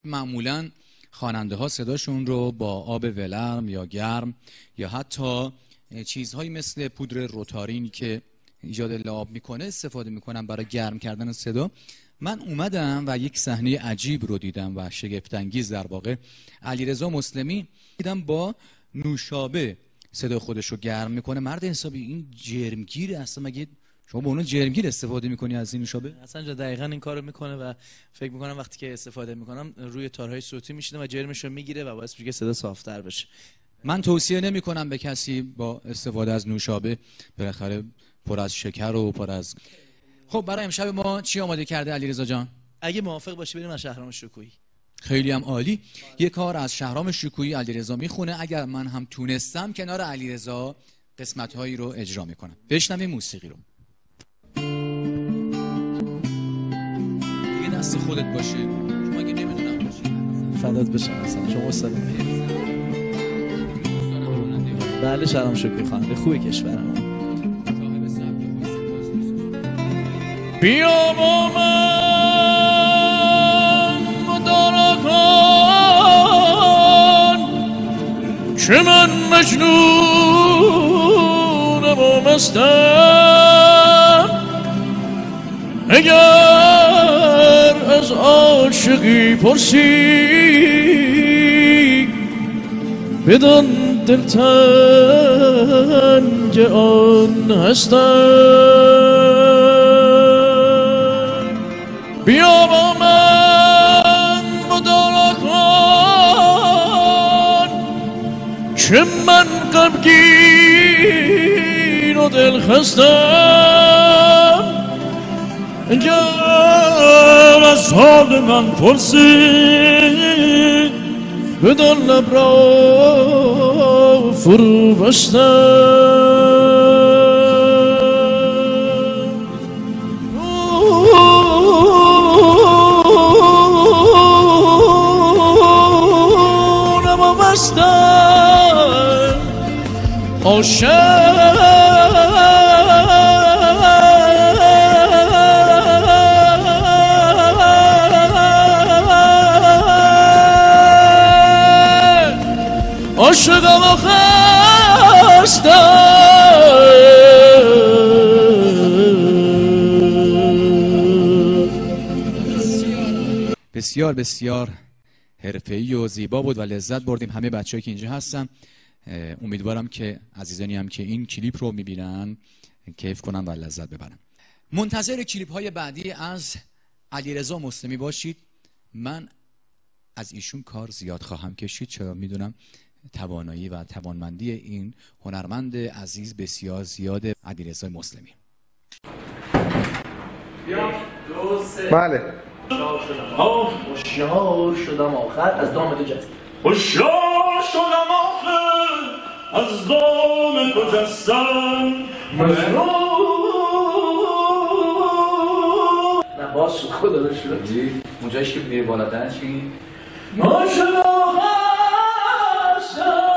معمولاً خواننده ها صداشون رو با آب ولرم یا گرم یا حتی چیزهایی مثل پودر روتارین که ایجاد لعاب میکنه استفاده میکنن برای گرم کردن صدا. من اومدم و یک صحنه عجیب رو دیدم و شگفت انگیز در واقع. علیرضا مسلمی دیدم با نوشابه صدا خودش رو گرم میکنه. مرد حسابی این جرمگیر اصلا، مگه شما با اون جرمگیر استفاده میکنی از این نوشابه؟ اصلا دقیقاً این کارو میکنه و فکر میکنم وقتی که استفاده میکنم روی تارهای صوتی میشینه و جرمش رو میگیره و باعث میشه که صدا صافتر بشه. من توصیه نمیکنم به کسی با استفاده از نوشابه، بالاخره پر از شکر و پر از. خب برای امشب ما چی آماده کرده علیرضا جان؟ اگه موافق باشی بریم از شهرام شکویی. خیلی هم عالی. یه کار از شهرام شکویی علیرضا میخونه. اگر من هم تونستم کنار علیرضا قسمت‌هایی رو اجرا میکنم. بشنویم موسیقی رو. دیگه دست خودت باشه. شما اگه نمیدونم باشی. فدات بشم اصلا. شما استاد. بله شهرام شکویی خواننده خوبی کشورم. بیا با من مدارا کن که من مجنونم و مستم. اگر از عاشقی پرسی بدان دلتنگ آن هستم. بیا با من مدارا کن که من غمگین و دلخستم. اگر از حال من پرسی بدان لب را فرو بستم. عاشقم و خستم. بسیار بسیار حرفه‌ای و زیبا بود و لذت بردیم همه بچه‌ای که اینجا هستن. امیدوارم که عزیزانی هم که این کلیپ رو میبینن کیف کنن و لذت ببرن. منتظر کلیپ های بعدی از علیرضا مسلمی باشید. من از ایشون کار زیاد خواهم کشید، چرا میدونم توانایی و توانمندی این هنرمند عزیز بسیار زیاده. علیرضا مسلمی. بله. هوشیار شدم آخر از دام تو جستم. هوشیار شدم آخر از دام تو جستم. نه باز شد خدا رو شدی اونجایش که میری بالاتر چی؟ عاشق هستم.